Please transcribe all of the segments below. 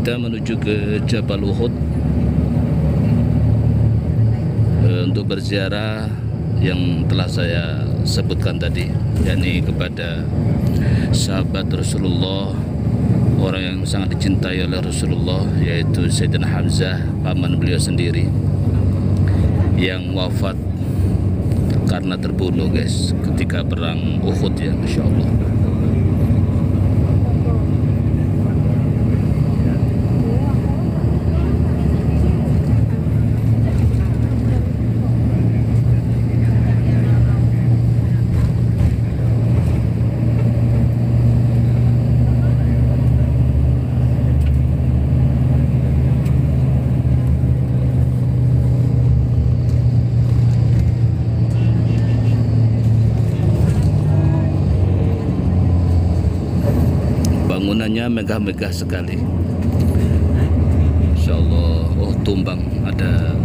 Kita menuju ke Jabal Uhud untuk berziarah yang telah saya sebutkan tadi, yakni kepada sahabat Rasulullah, orang yang sangat dicintai oleh Rasulullah, yaitu Sayyidina Hamzah, paman beliau sendiri, yang wafat karena terbunuh guys ketika perang Uhud ya, Masya Allah. Bangunannya megah-megah sekali, Insya Allah. Oh, tumbang, ada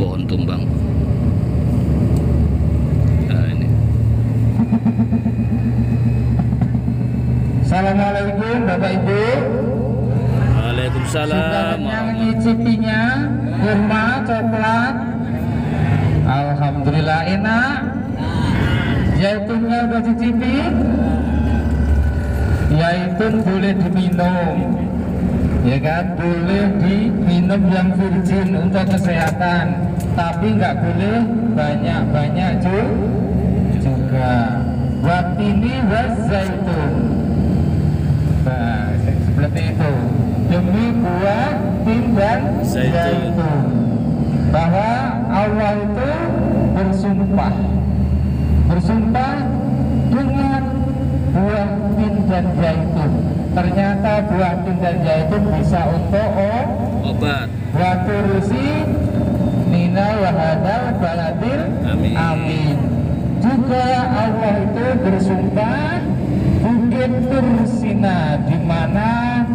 pohon tumbang. Nah ini. Assalamualaikum Bapak Ibu. Waalaikumsalam. Sudah kenyang nyicipinya kurma coklat? Alhamdulillah enak. Zaitunnya udah cicipi? Zaitun boleh diminum, ya kan, boleh diminum yang virgin untuk kesehatan, tapi nggak boleh banyak-banyak juga. Watini was zaitun, nah, seperti itu, demi buah tin dan zaitun, bahwa Allah itu bersumpah dengan buah tin dan zaitun. Ternyata buah tin dan zaitun bisa untuk Obat. wa turusi mina wa hadal baladil amin. Juga Allah itu bersumpah bukit Tursina, di mana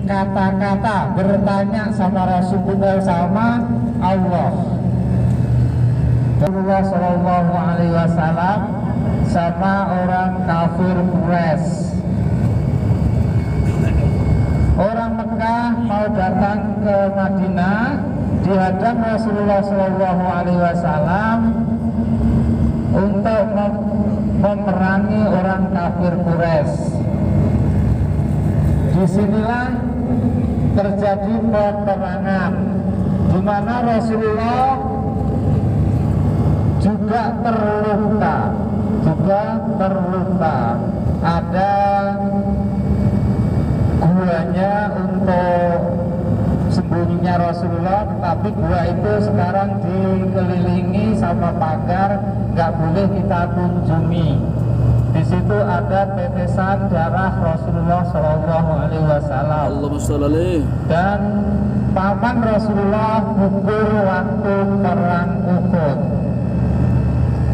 kata-kata bertanya sama Rasulullah sama Allah. Rasulullah Shallallahu Alaihi Wasallam sama orang kafir Quraisy. Orang Mekah mau datang ke Madinah, dihadang Rasulullah Shallallahu Alaihi Wasallam untuk memerangi orang kafir Quraisy. Disinilah terjadi peperangan, di mana Rasulullah juga terluka. Ada guanya untuk sembunyinya Rasulullah, tetapi gua itu sekarang dikelilingi sama pagar, nggak boleh kita kunjungi. Di situ ada tetesan darah Rasulullah Shallallahu Alaihi Wasallam. Allahumma sholli. Dan paman Rasulullah gugur waktu perang Uhud.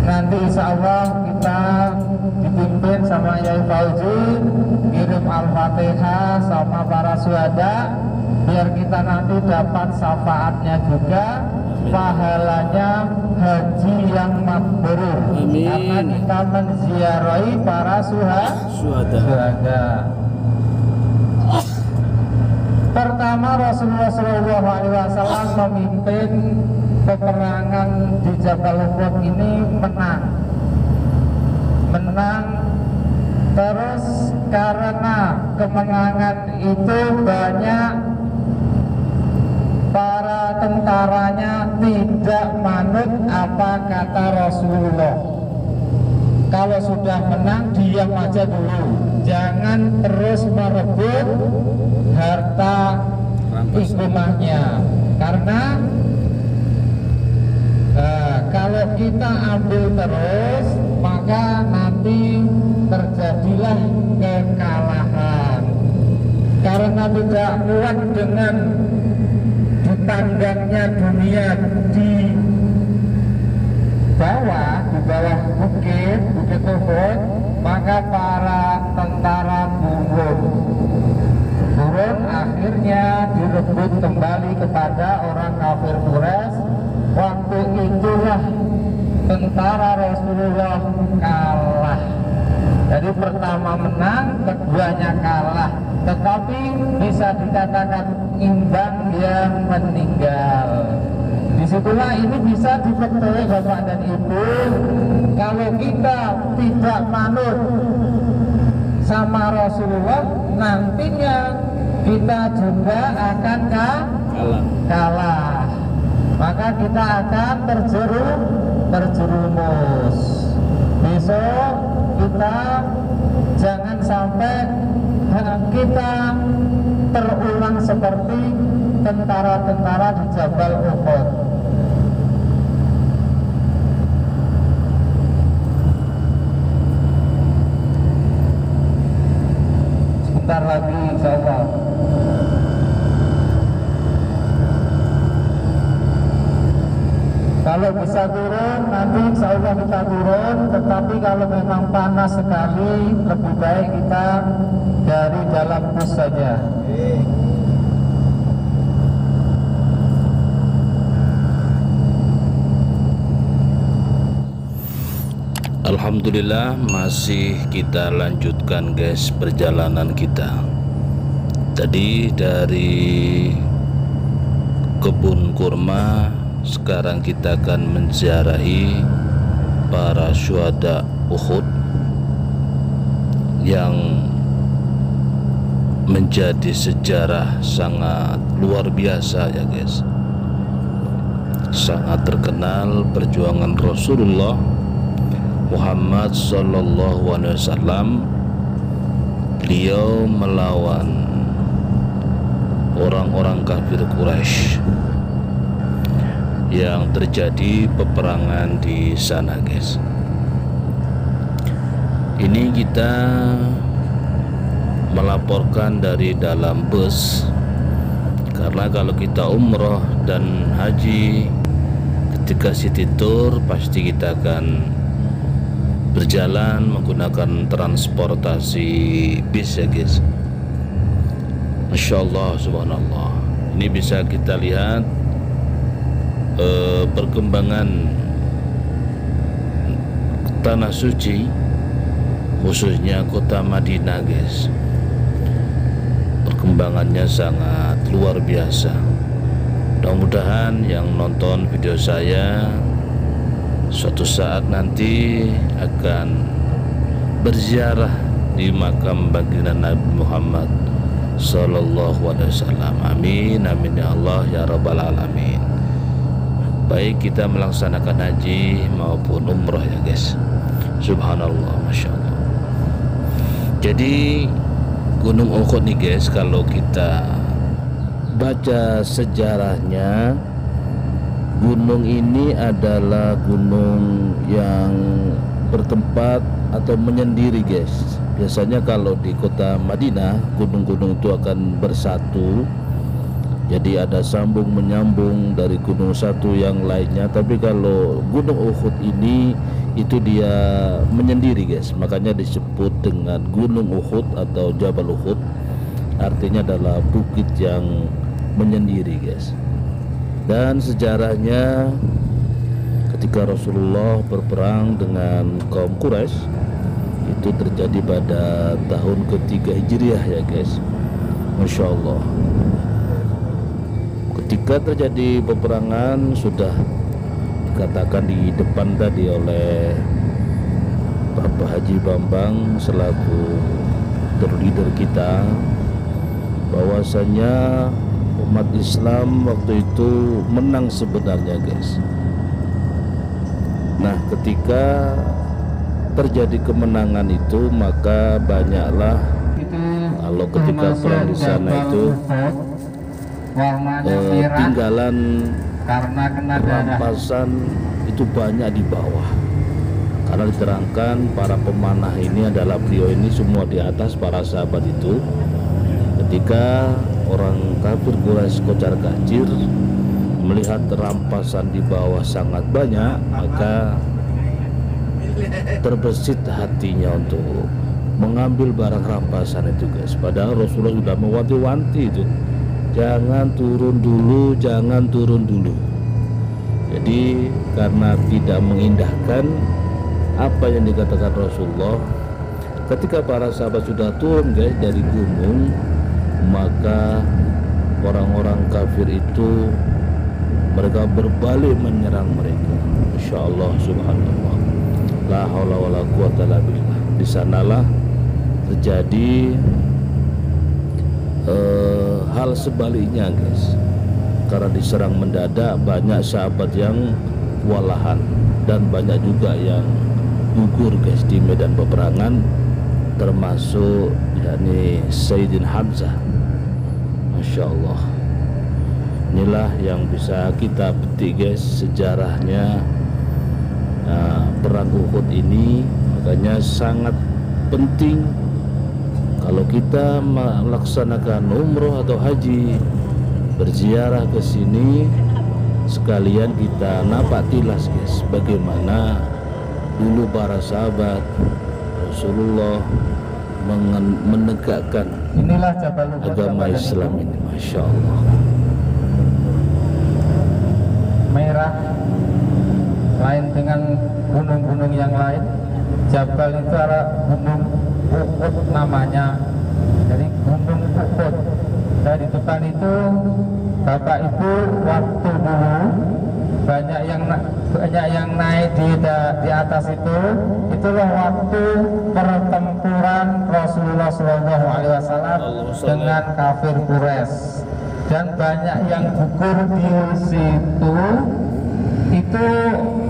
Nanti insya Allah kita dipimpin sama Yai Fauzi, kirim Al-Fatihah sama para syuhada, biar kita nanti dapat syafaatnya juga, pahalanya haji yang mabrur. Karena kita menziarahi para syuhada. Pertama, Rasulullah SAW memimpin peperangan di Jabal Uhud ini menang. Terus karena kemenangan itu banyak para tentaranya tidak manut apa kata Rasulullah. Kalau sudah menang diam aja dulu, jangan terus merebut harta ikhwahnya, karena kalau kita ambil terus maka nanti terjadilah kekalahan, karena tidak kuat dengan ditandangnya dunia di bawah bukit Uhud, maka para tentara turun, akhirnya direbut kembali kepada orang kafir Quraisy. Waktu itulah tentara Rasulullah kalah. Jadi pertama menang, keduanya kalah. tetapi bisa dikatakan imbang yang meninggal. Disitulah ini bisa diketahui Bapak dan Ibu, kalau kita tidak manut sama Rasulullah, nantinya kita juga akan kalah. Maka kita akan terjerumus. Besok kita jangan sampai kita terulang seperti tentara-tentara di Jabal Uhud. Sebentar lagi insyaallah. Kalau bisa turun, nanti insya Allah kita turun. Tetapi kalau memang panas sekali, lebih baik kita dari dalam bus saja. Alhamdulillah, masih kita lanjutkan guys perjalanan kita. Tadi dari kebun kurma, sekarang kita akan menziarahi para syuhada Uhud yang menjadi sejarah sangat luar biasa ya guys. Sangat terkenal perjuangan Rasulullah Muhammad sallallahu alaihi wasallam. Beliau melawan orang-orang kafir Quraisy yang terjadi peperangan di sana guys. Ini kita melaporkan dari dalam bus, karena kalau kita umroh dan haji ketika city tour pasti kita akan berjalan menggunakan transportasi bis ya guys. Masya Allah, subhanallah. Ini bisa kita lihat perkembangan tanah suci, khususnya kota Madinah guys. Perkembangannya sangat luar biasa. Mudah-mudahan yang nonton video saya suatu saat nanti akan berziarah di makam baginda Nabi Muhammad sallallahu alaihi wasallam. Amin amin ya Allah ya rabbal alamin. Baik kita melaksanakan haji maupun umrah ya guys. Subhanallah, masya Allah. Jadi Gunung Uhud nih guys, kalau kita baca sejarahnya, gunung ini adalah gunung yang bertempat atau menyendiri guys. Biasanya kalau di kota Madinah, gunung-gunung itu akan bersatu. Jadi ada sambung menyambung dari gunung satu yang lainnya. Tapi kalau Gunung Uhud ini itu dia menyendiri guys. Makanya disebut dengan Gunung Uhud atau Jabal Uhud. Artinya adalah bukit yang menyendiri guys. Dan sejarahnya ketika Rasulullah berperang dengan kaum Quraisy itu terjadi pada tahun ketiga Hijriah ya guys. Masya Allah. Ketika terjadi peperangan, sudah dikatakan di depan tadi oleh Bapak Haji Bambang selaku leader kita, bahwasanya umat Islam waktu itu menang sebenarnya guys. Nah ketika terjadi kemenangan itu, maka banyaklah kalau ketika perang di sana itu tinggalan karena kena rampasan itu banyak di bawah, karena diterangkan para pemanah ini adalah beliau ini semua di atas, para sahabat itu. Ketika orang kafir Quraisy kocar-kacir melihat rampasan di bawah sangat banyak, maka terbesit hatinya untuk mengambil barang rampasan itu guys. Padahal Rasulullah sudah mewanti-wanti itu, jangan turun dulu, jangan turun dulu. Jadi karena tidak mengindahkan apa yang dikatakan Rasulullah, ketika para sahabat sudah turun guys dari gunung, maka orang-orang kafir itu mereka berbalik menyerang mereka. Insyaallah subhanallah. La haula wala quwata illa billah. Di sanalah terjadi hal sebaliknya, guys. Karena diserang mendadak, banyak sahabat yang kewalahan dan banyak juga yang gugur, guys, di medan peperangan, termasuk yakni Sayyidina Hamzah. Masya Allah. Inilah yang bisa kita petik, guys, sejarahnya perang Uhud ini. Makanya sangat penting kalau kita melaksanakan umroh atau haji, berziarah ke sini, sekalian kita napak tilas, guys, bagaimana dulu para sahabat Rasulullah menegakkan Inilah Jabal Uhud agama Islam ini. Masya Allah. Merah, lain dengan gunung-gunung yang lain. Jabal itu adalah gunung Uhud namanya. Jadi gunung Uhud. Dan di depan itu Bapak Ibu waktu dulu banyak yang naik di atas itu. Itulah waktu pertempuran Rasulullah SAW dengan kafir Quraisy. Dan banyak yang gugur di situ. Itu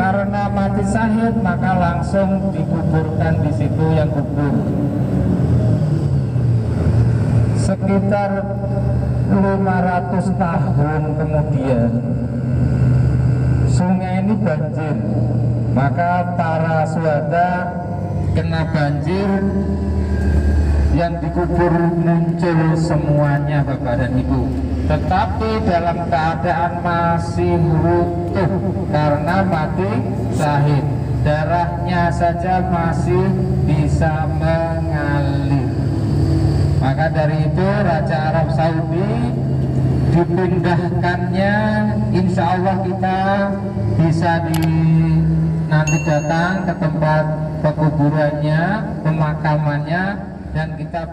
karena mati syahid, maka langsung dikuburkan di situ yang gugur. Sekitar 500 tahun kemudian sungai ini banjir, maka para syuhada kena banjir, yang dikubur muncul semuanya, Bapak dan Ibu, tetapi dalam keadaan masih utuh karena mati syahid. Darahnya saja masih bisa mengalir. Maka dari itu Raja Arab Saudi dipindahkannya, insya Allah kita bisa nanti datang ke tempat pekuburannya, pemakamannya, dan kita